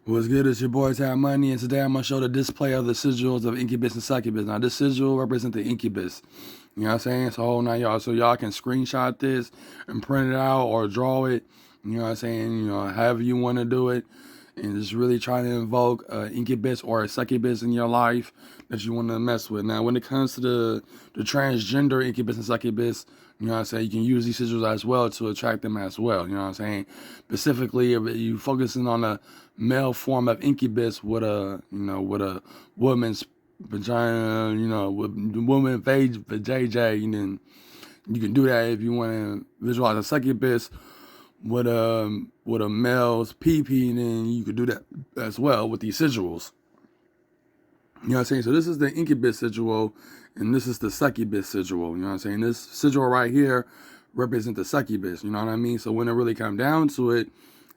What's good? It's your boy Tab Money, and today I'm gonna show the display of the sigils of Incubus and Succubus. Now, this sigil represents the Incubus. You know what I'm saying? So now y'all, can screenshot this and print it out or draw it. You know what I'm saying? However you want to do it, and just really try to invoke Incubus or a Succubus in your life that you want to mess with. Now, when it comes to the transgender Incubus and Succubus, you know what I'm saying, you can use these sigils as well to attract them as well. You know what I'm saying? Specifically, if you focusing on a male form of Incubus with a woman's vagina, with woman phage for JJ, and then you can do that if you want to visualize a succubus with a male's PP, and then you could do that as well with these sigils. You know what I'm saying? So this is the Incubus sigil, and this is the Succubus sigil. You know what I'm saying? This sigil right here represents the Succubus. You know what I mean? So when it really come down to it,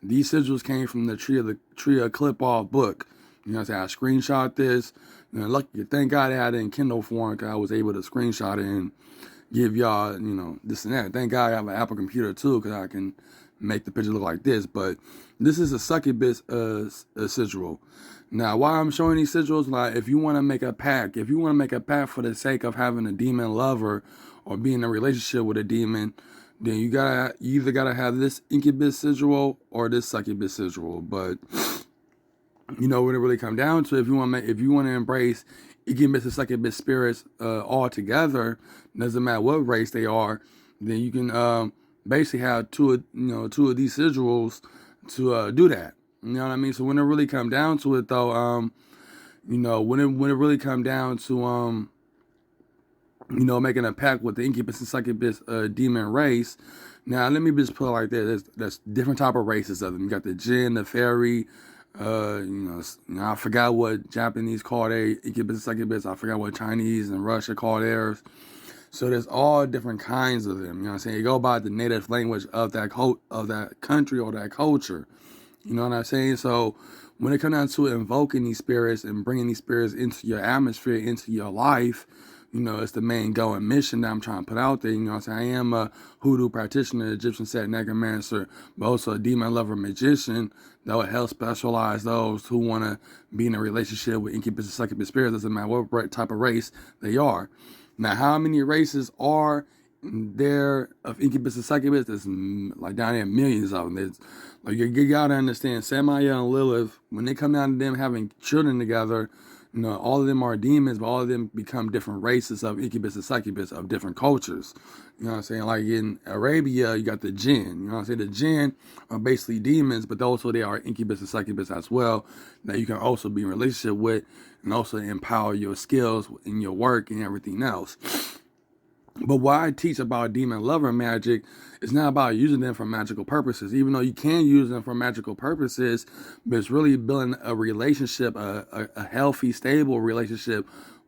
these sigils came from the Tree of Clip-Off book. You know what I'm saying? I screenshot this. Lucky, thank God I had it in Kindle form, because I was able to screenshot it and give y'all, this and that. Thank God I have an Apple computer too, because I can make the picture look like this. But this is a Succubus sigil. Now, why I'm showing these sigils, like if you want to make a pact, for the sake of having a demon lover or being in a relationship with a demon, then you either gotta have this Incubus sigil or this Succubus sigil. But when it really come down to it, if you want to embrace Incubus and Succubus spirits all together, doesn't matter what race they are, then you can basically have two of these sigils to do that. You know what I mean? So when it really come down to it, though, when it really come down to making a pact with the Incubus and Succubus demon race. Now, let me just put it like that. There's different type of races of them. You got the Jinn, the Fairy. I forgot what Japanese call their Incubus and Succubus. I forgot what Chinese and Russia call theirs. So there's all different kinds of them. You know what I'm saying? You go by the native language of that country or that culture. You know what I'm saying? So when it comes down to invoking these spirits and bringing these spirits into your atmosphere, into your life, it's the main goal and mission that I'm trying to put out there. You know what I'm saying? I am a hoodoo practitioner, Egyptian set necromancer, but also a demon lover magician that will help specialize those who want to be in a relationship with Incubus and Succubus spirits. Doesn't matter what type of race they are. Now, how many races are there of Incubus and Succubus? There's like down there millions of them. There's, like, you gotta understand, Samael and Lilith, when they come down to them having children together, all of them are demons, but all of them become different races of Incubus and Succubus of different cultures. You know what I'm saying? Like in Arabia, you got the Jinn. You know what I'm saying? The Jinn are basically demons, but also they are Incubus and Succubus as well, that you can also be in relationship with and also empower your skills in your work and everything else. But what I teach about demon lover magic is not about using them for magical purposes, even though you can use them for magical purposes, but it's really building a relationship, a healthy, stable relationship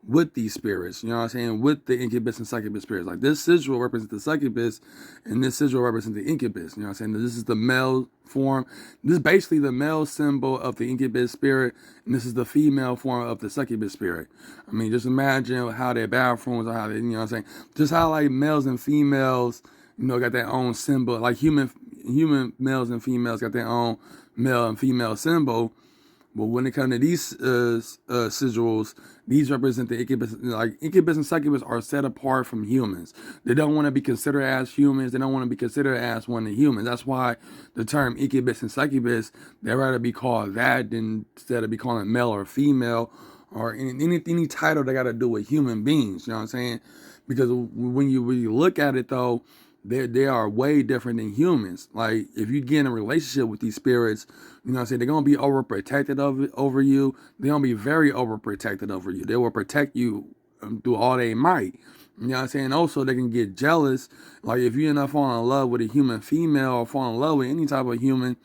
with these spirits, you know what I'm saying, with the Incubus and Succubus spirits. Like this sigil represents the Succubus and this sigil represents the Incubus, you know what I'm saying. This is the male form. This is basically the male symbol of the Incubus spirit, and this is the female form of the Succubus spirit. I mean, just imagine how their bathrooms are, how they, you know what I'm saying, just how like males and females, got their own symbol, like human males and females got their own male and female symbol. But when it comes to these sigils, these represent the Incubus. Like Incubus and Succubus are set apart from humans. They don't want to be considered as humans. They don't want to be considered as one of the humans. That's why the term Incubus and Succubus, they'd rather be called that than instead of be calling male or female or any title that got to do with human beings. You know what I'm saying? Because when you really look at it, though, they are way different than humans. Like, if you get in a relationship with these spirits, you know what I'm saying, they're going to be overprotected over you. They're going to be very overprotected over you. They will protect you through all they might. You know what I'm saying? Also, they can get jealous. Like, if you end up falling in love with a human female or fall in love with any type of human,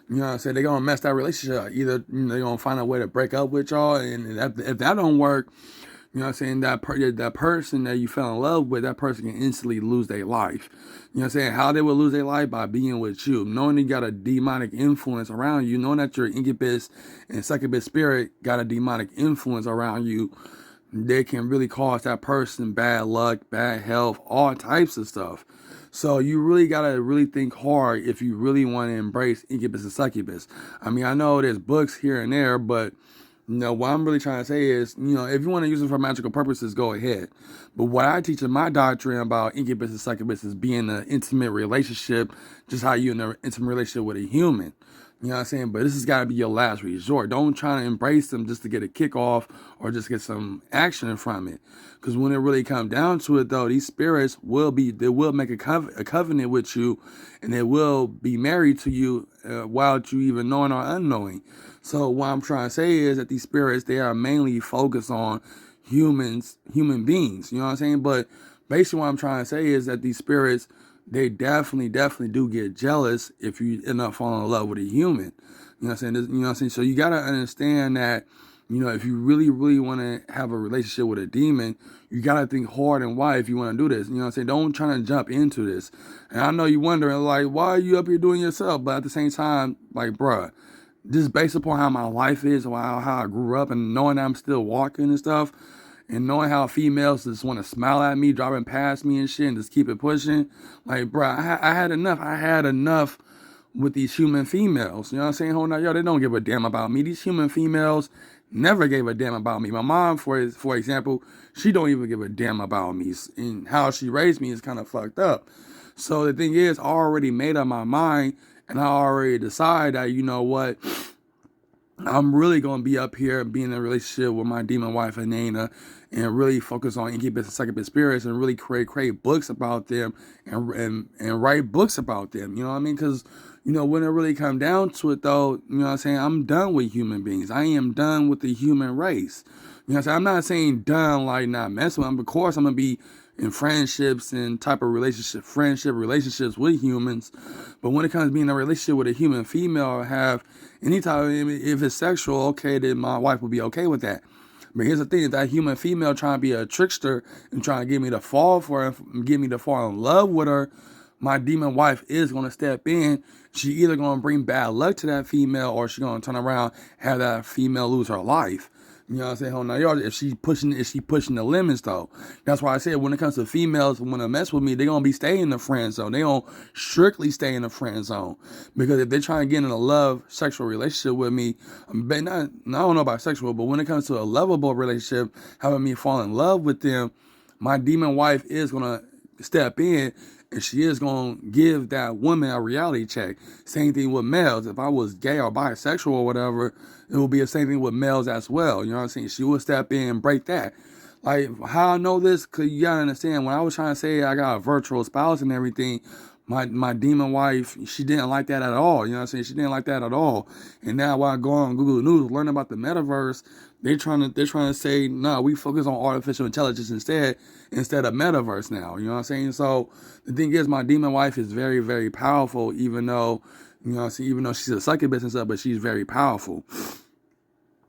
you know what I'm saying, they're going to mess that relationship up. Either they're going to find a way to break up with y'all, and if that don't work, you know what I'm saying, that person that you fell in love with, that person can instantly lose their life. You know what I'm saying? How they will lose their life? By being with you. Knowing you got a demonic influence around you, knowing that your Incubus and Succubus spirit got a demonic influence around you, they can really cause that person bad luck, bad health, all types of stuff. So you really gotta really think hard if you really want to embrace incubus and succubus. I mean, I know there's books here and there, but what I'm really trying to say is, if you want to use it for magical purposes, go ahead. But what I teach in my doctrine about incubus and succubus is being an intimate relationship, just how you in an intimate relationship with a human. You know what I'm saying? But this has got to be your last resort. Don't try to embrace them just to get a kickoff or just get some action from it. Because when it really comes down to it, though, these spirits will make a covenant with you, and they will be married to you while you even knowing or unknowing. So what I'm trying to say is that these spirits, they are mainly focused on human beings. You know what I'm saying? But basically what I'm trying to say is that these spirits, they definitely do get jealous if you end up falling in love with a human. You know what I'm saying? You know what I'm saying? So you got to understand that, if you really want to have a relationship with a demon, you got to think hard and wide if you want to do this. You know what I'm saying? Don't try to jump into this. And I know you're wondering, like, why are you up here doing yourself? But at the same time, like, bruh, just based upon how my life is, how I grew up, and knowing that I'm still walking and stuff, and knowing how females just want to smile at me, driving past me and shit, and just keep it pushing. Like, bro, I had enough. I had enough with these human females. You know what I'm saying? Hold on, yo, they don't give a damn about me. These human females never gave a damn about me. My mom, for example, she don't even give a damn about me. And how she raised me is kind of fucked up. So the thing is, I already made up my mind, and I already decided that, you know what, I'm really going to be up here being in a relationship with my demon wife, Anana, and really focus on incubus and succubus spirits and really create books about them and write books about them. You know what I mean? Because, when it really comes down to it, though, you know what I'm saying, I'm done with human beings. I am done with the human race. You know what I'm saying? I'm not saying done like not messing with them. Of course, I'm going to be in friendships and type of relationships with humans. But when it comes to being in a relationship with a human female or have any type of, if it's sexual, okay, then my wife will be okay with that. But here's the thing, if that human female trying to be a trickster and trying to get me to fall for her, get me to fall in love with her, my demon wife is going to step in. She either going to bring bad luck to that female, or she going to turn around, have that female lose her life. You know what I'm saying? Hold on, y'all. If she pushing the limits, though. That's why I said when it comes to females, when they mess with me, they're gonna be staying in the friend zone. They don't strictly stay in the friend zone. Because if they're trying to get in a love, sexual relationship with me, I don't know about sexual, but when it comes to a lovable relationship, having me fall in love with them, my demon wife is gonna step in, and she is going to give that woman a reality check. Same thing with males. If I was gay or bisexual or whatever, it will be the same thing with males as well. You know what I'm saying? She will step in and break that. Like, how I know this, because you got to understand, when I was trying to say I got a virtual spouse and everything, my demon wife, she didn't like that at all. You know what I'm saying? She didn't like that at all. And now while I go on Google News, learn about the metaverse, they're trying to say, no, we focus on artificial intelligence instead of metaverse now. You know what I'm saying? So the thing is, my demon wife is very, very powerful, even though she's a succubus and stuff, but she's very powerful.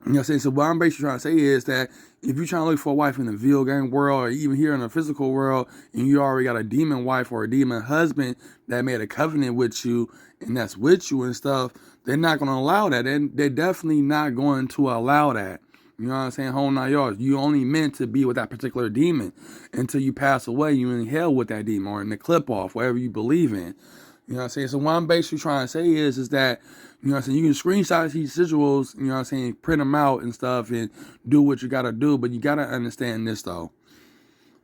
You know what I'm saying? So what I'm basically trying to say is that if you're trying to look for a wife in the video game world or even here in the physical world, and you already got a demon wife or a demon husband that made a covenant with you and that's with you and stuff, they're not going to allow that. They're definitely not going to allow that. You know what I'm saying? Whole 9 yards. You only meant to be with that particular demon until you pass away. You in hell with that demon or in the clip off, whatever you believe in. You know what I'm saying? So what I'm basically trying to say is that, you know what I'm saying, you can screenshot these sigils, you know what I'm saying, print them out and stuff and do what you got to do. But you got to understand this, though.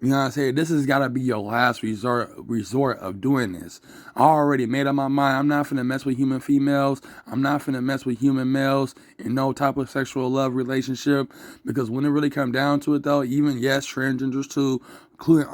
You know what I'm saying? This has got to be your last resort of doing this. I already made up my mind. I'm not finna mess with human females. I'm not finna mess with human males in no type of sexual love relationship. Because when it really comes down to it, though, even, yes, transgenders too, including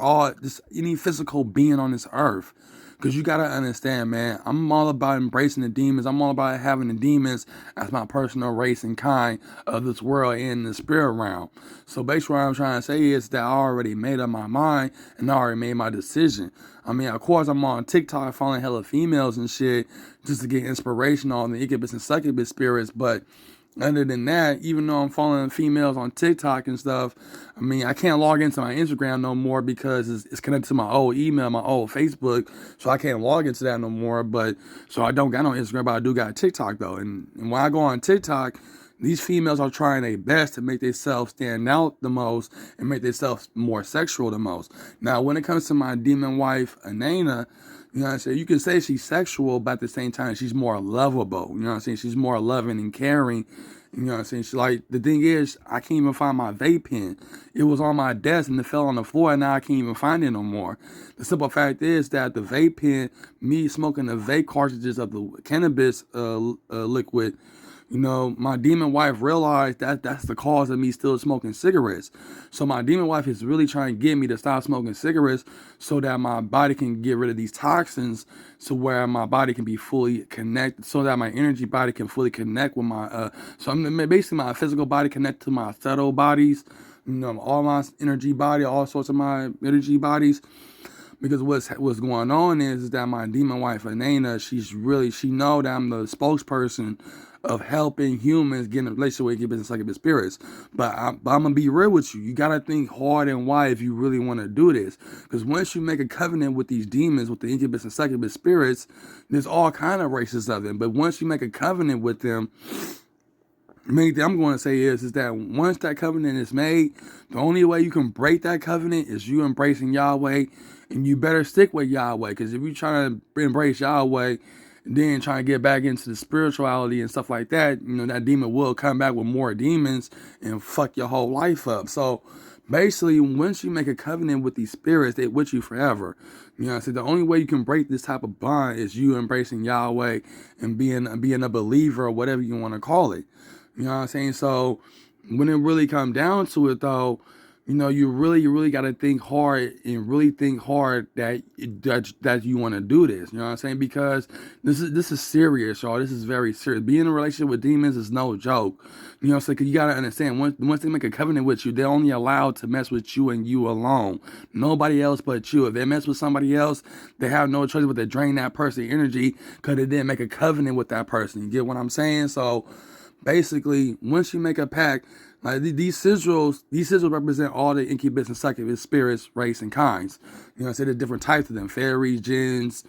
any physical being on this earth. Because you got to understand, man, I'm all about embracing the demons. I'm all about having the demons as my personal race and kind of this world in the spirit realm. So basically what I'm trying to say is that I already made up my mind and I already made my decision. I mean, of course, I'm on TikTok following hella females and shit just to get inspiration on the incubus and succubus spirits, but other than that, even though I'm following females on TikTok and stuff, I mean, I can't log into my Instagram no more because it's connected to my old email, my old Facebook, so I can't log into that no more. But so I don't got no Instagram, but I do got TikTok though. And when I go on TikTok, these females are trying their best to make themselves stand out the most and make themselves more sexual the most. Now, when it comes to my demon wife, Anana, you know what I'm saying? You can say she's sexual, but at the same time, she's more lovable. You know what I'm saying? She's more loving and caring. You know what I'm saying? She, like, the thing is, I can't even find my vape pen. It was on my desk and it fell on the floor, and now I can't even find it no more. The simple fact is that the vape pen, me smoking the vape cartridges of the cannabis liquid, you know, my demon wife realized that that's the cause of me still smoking cigarettes. So my demon wife is really trying to get me to stop smoking cigarettes so that my body can get rid of these toxins, so where my body can be fully connected, so that my energy body can fully connect with my, so I'm basically my physical body connect to my subtle bodies, you know, all my energy body, all sorts of my energy bodies. Because what's going on is that my demon wife, Anana, she know that I'm the spokesperson of helping humans get in a relationship with incubus and succubus spirits. But I'm going to be real with you. You got to think hard and wide if you really want to do this. Because once you make a covenant with these demons, with the incubus and succubus spirits, there's all kind of races of them. But once you make a covenant with them, the main thing I'm going to say is that once that covenant is made, the only way you can break that covenant is you embracing Yahweh, and you better stick with Yahweh, because if you try to embrace Yahweh and then try to get back into the spirituality and stuff like that, you know, that demon will come back with more demons and fuck your whole life up. So basically, once you make a covenant with these spirits, they're with you forever. You know what I'm saying? The only way you can break this type of bond is you embracing Yahweh and being a believer, or whatever you want to call it. You know what I'm saying? So when it really comes down to it, though, you know, you really got to think hard and really think hard that you want to do this. You know what I'm saying? Because this is serious, y'all. This is very serious. Being in a relationship with demons is no joke. You know what I'm saying? 'Cause you got to understand, once they make a covenant with you, they're only allowed to mess with you and you alone. Nobody else but you. If they mess with somebody else, they have no choice but to drain that person's energy because they didn't make a covenant with that person. You get what I'm saying? So basically, once you make a pact, like these sigils represent all the incubus and succubus spirits, race, and kinds. You know, I said there's different types of them: fairies, jinns,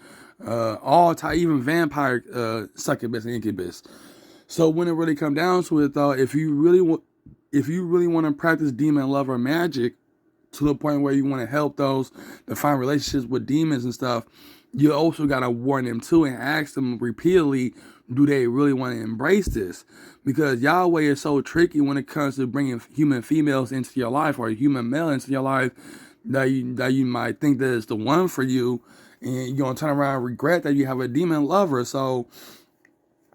all type, even vampire succubus and incubus. So when it really comes down to it, though, if you really want to practice demon lover magic to the point where you want to help those to find relationships with demons and stuff, you also got to warn them too and ask them repeatedly, do they really want to embrace this? Because Yahweh is so tricky when it comes to bringing human females into your life, or a human male into your life, that you might think that it's the one for you, and you're going to turn around and regret that you have a demon lover. So,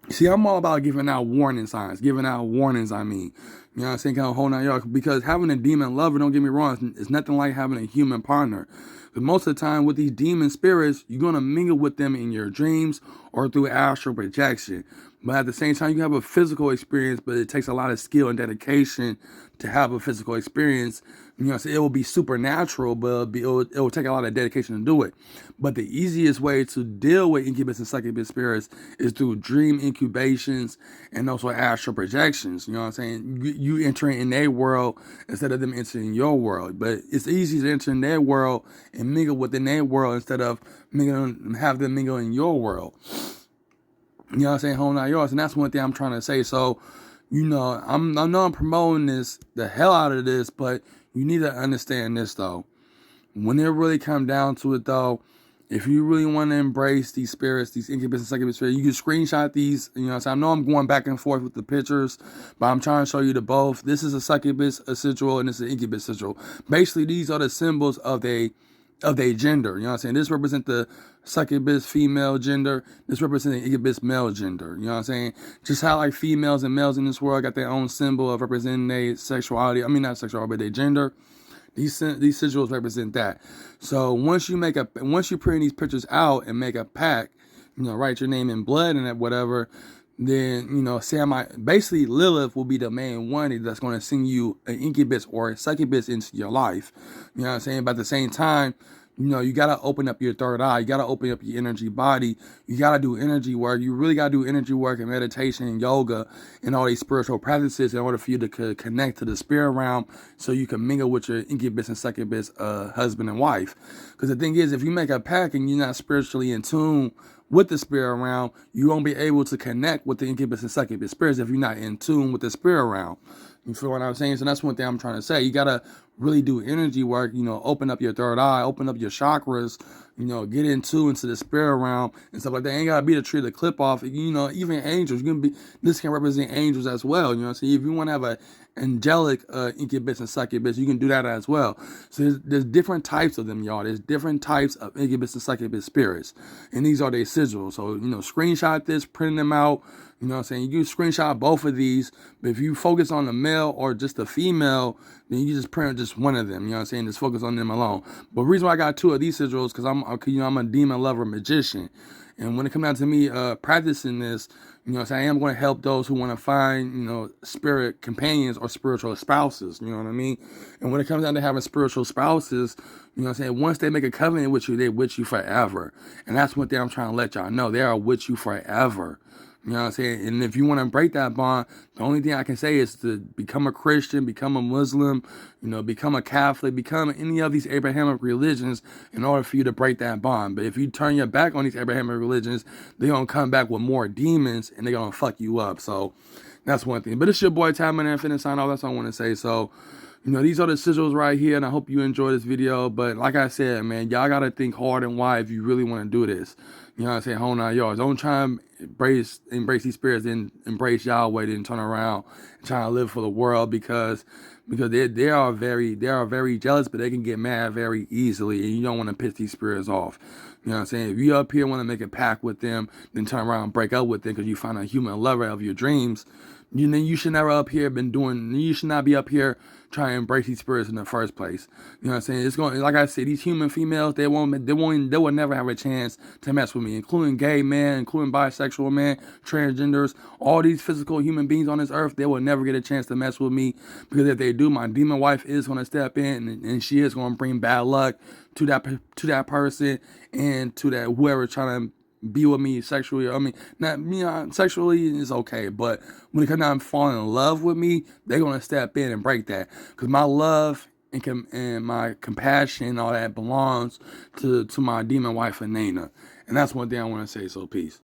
see, I'm all about giving out warning signs, giving out warnings, I mean. You know what I'm saying? Kind of hold on, y'all. Because having a demon lover, don't get me wrong, it's nothing like having a human partner. But most of the time with these demon spirits, you're going to mingle with them in your dreams or through astral projection. But at the same time, you have a physical experience, but it takes a lot of skill and dedication to have a physical experience. You know, so it will be supernatural, but it will take a lot of dedication to do it. But the easiest way to deal with incubus and succubus spirits is through dream incubations and also astral projections. You know what I'm saying? You entering in their world instead of them entering your world. But it's easy to enter in their world and mingle within their world instead of have them mingle in your world. You know what I'm saying? Whole nine yards. And that's one thing I'm trying to say. So, you know, I know I'm promoting the hell out of this, but you need to understand this, though. When it really comes down to it, though, if you really want to embrace these spirits, these incubus and succubus spirits, you can screenshot these. You know what I'm saying? I know I'm going back and forth with the pictures, but I'm trying to show you the both. This is a succubus, a sigil, and this is an incubus sigil. Basically, these are the symbols of their gender. You know what I'm saying? This represents the succubus female gender. This represents the incubus male gender. You know what I'm saying? Just how like females and males in this world got their own symbol of representing their sexuality. I mean, not sexuality, but their gender. These sigils represent that. So once you print these pictures out and make a pact, you know, write your name in blood and that whatever, then, you know, basically Lilith will be the main one that's going to send you an incubus or a succubus into your life. You know what I'm saying? But at the same time, you know, you got to open up your third eye. You got to open up your energy body. You got to do energy work. You really got to do energy work and meditation and yoga and all these spiritual practices in order for you to connect to the spirit realm so you can mingle with your incubus and succubus husband and wife. Because the thing is, if you make a pact and you're not spiritually in tune with the spirit realm, you won't be able to connect with the incubus and succubus spirits if you're not in tune with the spirit realm. You feel what I'm saying? So that's one thing I'm trying to say. You gotta really do energy work, open up your third eye, open up your chakras, get into the spirit realm and stuff like that. Ain't gotta be the tree to clip off. Even angels, this can represent angels as well. You know what I'm saying? If you want to have a angelic incubus and succubus, you can do that as well. So there's different types of them, y'all. There's different types of incubus and succubus spirits, and these are their sigils. So screenshot this, print them out. You know what I'm saying? You can screenshot both of these, but if you focus on the male or just the female, then you just print just one of them. You know what I'm saying? Just focus on them alone. But the reason why I got two of these sigils because I'm a demon lover magician. And when it comes down to me practicing this, so I am going to help those who want to find, spirit companions or spiritual spouses. You know what I mean? And when it comes down to having spiritual spouses, once they make a covenant with you, they're with you forever. And that's one thing I'm trying to let y'all know. They are with you forever. You know what I'm saying? And if you want to break that bond, the only thing I can say is to become a Christian, become a Muslim, become a Catholic, become any of these Abrahamic religions in order for you to break that bond. But if you turn your back on these Abrahamic religions, they're going to come back with more demons and they're going to fuck you up. So that's one thing. But it's your boy, Tam, and Infinite Sign Off. That's all I want to say. So, these are the sigils right here, and I hope you enjoy this video. But like I said, man, y'all got to think hard and wide if you really want to do this. You know what I'm saying? Whole 9 yards. Don't try and embrace these spirits and embrace Yahweh, then turn around and try to live for the world because they are very jealous, but they can get mad very easily, and you don't want to piss these spirits off. You know what I'm saying? If you up here want to make a pact with them, then turn around and break up with them because you find a human lover of your dreams, you should never you should not be up here trying to embrace these spirits in the first place. You know what I'm saying? It's going, like I said, these human females, they will never have a chance to mess with me, including gay men, including bisexual men, transgenders, all these physical human beings on this earth, they will never get a chance to mess with me because if they do, my demon wife is going to step in and she is going to bring bad luck to that person and to that whoever trying to be with me sexually. I mean, not sexually is okay, but when it comes down to falling in love with me, they're gonna step in and break that. Cause my love and my compassion, all that belongs to my demon wife, Anana. And that's one thing I want to say. So peace.